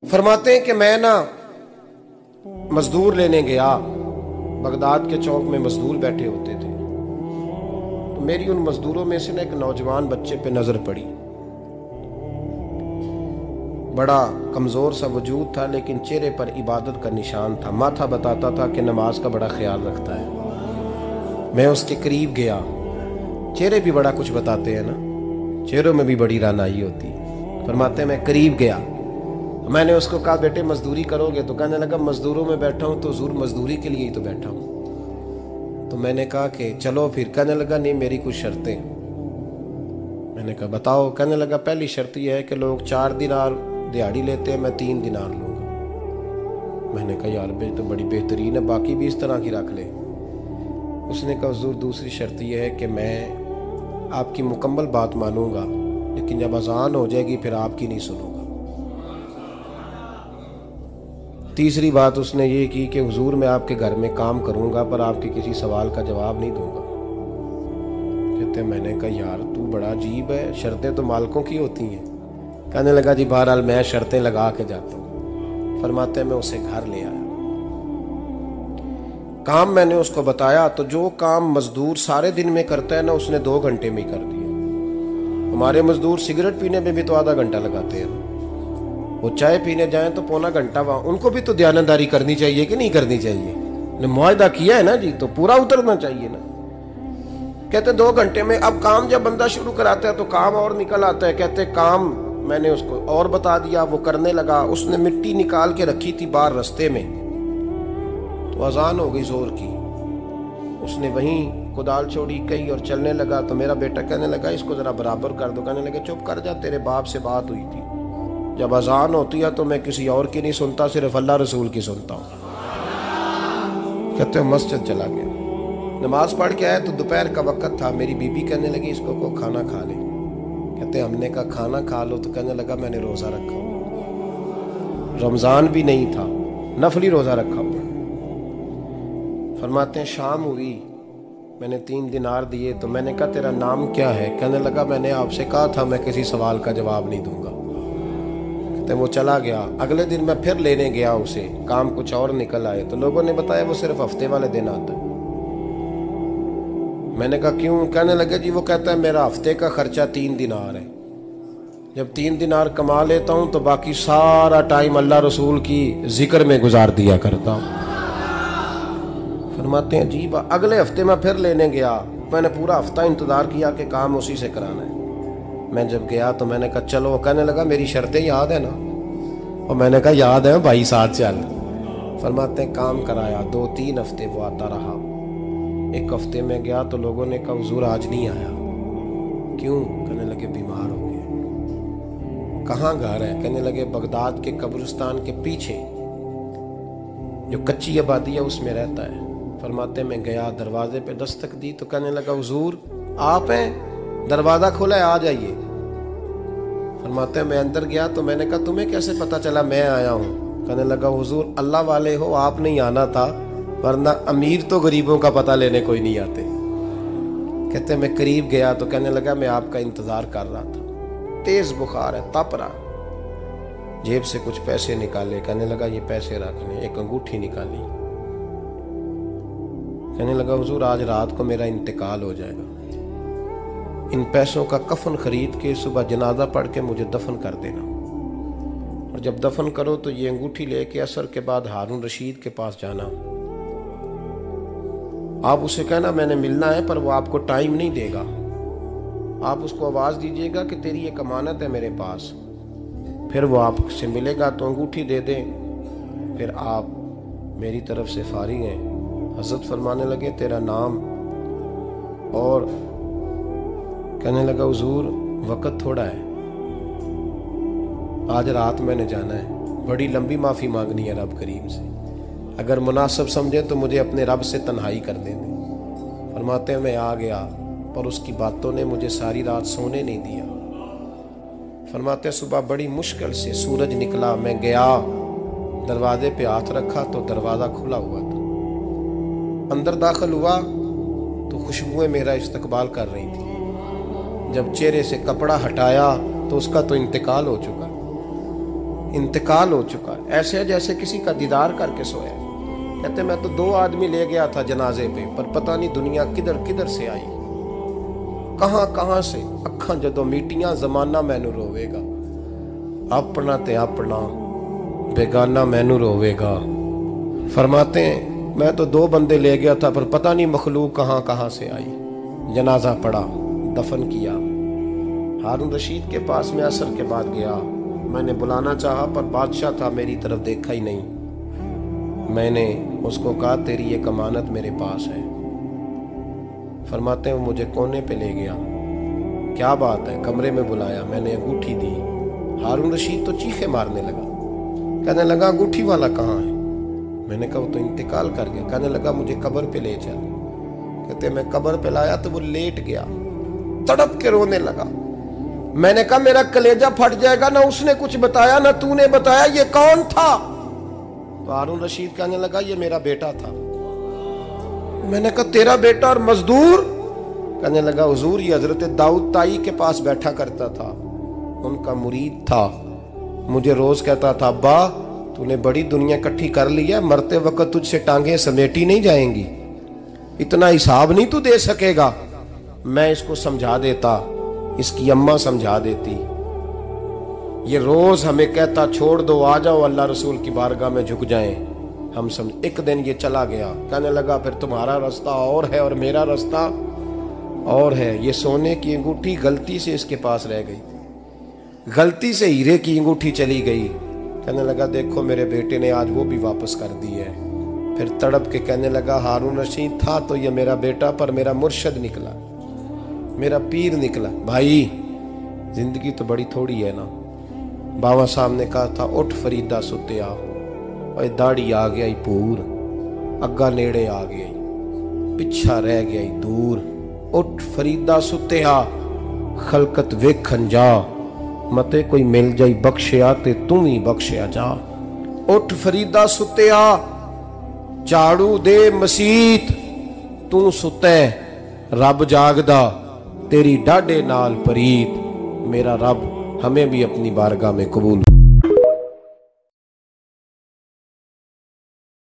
फरमाते हैं कि मैं ना मजदूर लेने गया। बगदाद के चौक में मजदूर बैठे होते थे, तो मेरी उन मजदूरों में से ना एक नौजवान बच्चे पे नजर पड़ी। बड़ा कमजोर सा वजूद था, लेकिन चेहरे पर इबादत का निशान था। माथा बताता था कि नमाज का बड़ा ख्याल रखता है। मैं उसके करीब गया। चेहरे भी बड़ा कुछ बताते हैं ना, चेहरों में भी बड़ी रानाई होती है। फरमाते हैं मैं करीब गया, मैंने उसको कहा बेटे मजदूरी करोगे? तो कहने लगा मजदूरों में बैठा हूँ तो हुजूर मजदूरी के लिए ही तो बैठा हूँ। तो मैंने कहा कि चलो फिर। कहने लगा नहीं मेरी कुछ शर्तें। मैंने कहा बताओ। कहने लगा पहली शर्त यह है कि लोग 4 दिनार दिहाड़ी लेते हैं, मैं 3 दिनार लूँगा। मैंने कहा यार भाई तो बड़ी बेहतरीन है, बाकी भी इस तरह की रख ले। उसने कहा हुजूर दूसरी शर्त यह है कि मैं आपकी मुकम्मल बात मानूंगा, लेकिन जब अजान हो जाएगी फिर आपकी नहीं सुनूंगा। तीसरी बात उसने ये की कि हुजूर मैं आपके घर में काम करूंगा पर आपके किसी सवाल का जवाब नहीं दूंगा। कहते मैंने कहा यार तू बड़ा अजीब है, शर्तें तो मालिकों की होती हैं। कहने लगा जी बहरहाल मैं शर्तें लगा के जाता हूँ। फरमाते मैं उसे घर ले आया। काम मैंने उसको बताया तो जो काम मजदूर सारे दिन में करता है ना, उसने 2 घंटे में ही कर दिया। हमारे मजदूर सिगरेट पीने में भी तो आधा घंटा लगाते हैं, वो चाय पीने जाएं तो पौना घंटा। वहां उनको भी तो दयानतदारी करनी चाहिए कि नहीं करनी चाहिए? ने मुआहदा किया है ना जी, तो पूरा उतरना चाहिए ना। कहते 2 घंटे में। अब काम जब बंदा शुरू कराता है तो काम और निकल आता है। कहते काम मैंने उसको और बता दिया, वो करने लगा। उसने मिट्टी निकाल के रखी थी बाहर रास्ते में, तो अजान हो गई जोर की। उसने वहीं कुदाल छोड़ी कही और चलने लगा। तो मेरा बेटा कहने लगा इसको जरा बराबर कर दो। कहने लगे चुप कर जा, तेरे बाप से बात हुई थी, जब अजान होती है तो मैं किसी और की नहीं सुनता, सिर्फ अल्लाह रसूल की सुनता हूँ। कहते हैं मस्जिद चला गया, नमाज पढ़ के आया तो दोपहर का वक्त था। मेरी बीबी कहने लगी इसको को खाना खा ले। कहते हमने कहा खाना खा लो, तो कहने लगा मैंने रोजा रखा हुआ, रमजान भी नहीं था, नफली रोजा रखा हुआ। फरमाते हैं शाम हुई, मैंने 3 दिनार दिए। तो मैंने कहा तेरा नाम क्या है? कहने लगा मैंने आपसे कहा था मैं किसी सवाल का जवाब नहीं दूंगा। वो चला गया। अगले दिन मैं फिर लेने गया उसे, काम कुछ और निकल आए। तो लोगों ने बताया वो सिर्फ हफ्ते वाले दिन आता है। मैंने कहा क्यों? कहने लगे जी वो कहता है मेरा हफ्ते का खर्चा 3 दिनार है, जब 3 दिनार कमा लेता हूं तो बाकी सारा टाइम अल्लाह रसूल की जिक्र में गुजार दिया करता हूं। फरमाते हैं अजीब। अगले हफ्ते मैं फिर लेने गया, मैंने पूरा हफ्ता इंतजार किया कि काम उसी से कराना है। मैं जब गया तो मैंने कहा चलो। कहने लगा मेरी शर्तें याद है ना? और मैंने कहा याद है भाई, साथ चल। फरमाते हैं काम कराया। 2-3 हफ्ते वो आता रहा। एक हफ्ते में गया तो लोगों ने कहा हुजूर आज नहीं आया। क्यों? कहने लगे बीमार हो गए। कहाँ घर है? कहने लगे बगदाद के कब्रिस्तान के पीछे जो कच्ची आबादी है उसमें रहता है। फरमाते मैं गया, दरवाजे पे दस्तक दी तो कहने लगा हुजूर आप हैं? दरवाजा खुला है, आ जाइए। फरमाते हैं मैं अंदर गया तो मैंने कहा तुम्हें कैसे पता चला मैं आया हूँ? कहने लगा हुजूर अल्लाह वाले हो, आप नहीं आना था, वरना अमीर तो गरीबों का पता लेने कोई नहीं आते। कहते मैं करीब गया तो कहने लगा मैं आपका इंतजार कर रहा था, तेज बुखार है, तप रहा। जेब से कुछ पैसे निकाले, कहने लगा ये पैसे रख लें। एक अंगूठी निकाली, कहने लगा हुजूर आज रात को मेरा इंतकाल हो जाएगा, इन पैसों का कफन खरीद के सुबह जनाजा पढ़ के मुझे दफन कर देना, और जब दफन करो तो ये अंगूठी लेके असर के बाद हारून रशीद के पास जाना। आप उसे कहना मैंने मिलना है, पर वो आपको टाइम नहीं देगा। आप उसको आवाज दीजिएगा कि तेरी एक अमानत है मेरे पास। फिर वो आपसे मिलेगा तो अंगूठी दे दे, फिर आप मेरी तरफ से फारिग हैं। हजरत फरमाने लगे तेरा नाम? और कहने लगा हुजूर वक्त थोड़ा है, आज रात मैंने जाना है, बड़ी लंबी माफ़ी मांगनी है रब करीम से, अगर मुनासिब समझे तो मुझे अपने रब से तन्हाई कर दे। फरमाते हैं मैं आ गया, पर उसकी बातों ने मुझे सारी रात सोने नहीं दिया। फरमाते हैं सुबह बड़ी मुश्किल से सूरज निकला, मैं गया, दरवाजे पे हाथ रखा तो दरवाज़ा खुला हुआ था। अंदर दाखिल हुआ तो खुशबुएं मेरा इस्तकबाल कर रही थी। जब चेहरे से कपड़ा हटाया तो उसका तो इंतकाल हो चुका। इंतकाल हो चुका है, ऐसे जैसे किसी का दीदार करके सोया। कहते मैं तो 2 आदमी ले गया था जनाजे पे, पर पता नहीं दुनिया किधर किधर से आई, कहां कहां से। अखा जदों मीटियां जमाना मैनू रोवेगा, अपना ते अपना बेगाना मैनू रोवेगा। फरमाते हैं मैं तो 2 बंदे ले गया था, पर पता नहीं मखलूक कहां कहां से आई। जनाजा पड़ा, दफन किया। हारून रशीद के पास में असर के बाद गया, मैंने बुलाना चाहा पर बादशाह था, मेरी तरफ देखा ही नहीं। मैंने उसको कहा तेरी एक अमानत मेरे पास है। फरमाते हैं मुझे कोने पे ले गया, क्या बात है, कमरे में बुलाया, मैंने अंगूठी दी। हारून रशीद तो चीखे मारने लगा, कहने लगा अंगूठी वाला कहाँ है? मैंने कहा वो तो इंतकाल कर गया। कहने लगा मुझे कब्र पे ले चल। कहते मैं कब्र पे लाया तो वो लेट गया, तड़प के रोने लगा। मैंने कहा मेरा कलेजा फट जाएगा, ना उसने कुछ बताया ना तूने बताया, ये कौन था? तो हारून रशीद कहने लगा ये मेरा बेटा था। मैंने कहा तेरा बेटा और मजदूर? कहने लगा हुजूर ये हजरत दाऊद ताई के पास बैठा करता था, उनका मुरीद था। मुझे रोज कहता था अब्बा तूने बड़ी दुनिया इकट्ठी कर ली है, मरते वक्त तुझसे टांगे समेटी नहीं जाएंगी, इतना हिसाब नहीं तू दे सकेगा। मैं इसको समझा देता, इसकी अम्मा समझा देती। ये रोज हमें कहता छोड़ दो, आ जाओ अल्लाह रसूल की बारगाह में झुक जाएं। हम समझ। एक दिन ये चला गया, कहने लगा फिर तुम्हारा रास्ता और है और मेरा रास्ता और है। ये सोने की अंगूठी गलती से इसके पास रह गई, गलती से हीरे की अंगूठी चली गई। कहने लगा देखो मेरे बेटे ने आज वो भी वापस कर दी है। फिर तड़प के कहने लगा हारून रशीद था तो ये मेरा बेटा, पर मेरा मुर्शद निकला, मेरा पीर निकला। भाई जिंदगी तो बड़ी थोड़ी है ना। बाबा साहब ने कहा था उठ फरीदा सुत्या, और दाढ़ी आ गया पूर, अग्गा नेड़े आ गया, पिछा रह गया दूर। उठ फरीदा सुत्या खलकत वेखन जा, मते कोई मिल जाई बख्शिया ते तू ही बख्शिया जा। उठ फरीदा सुत्या झाड़ू दे मसीत, तू सुते रब जागदा, तेरी डाडे नाल परीत। मेरा रब हमें भी अपनी बारगाह में कबूल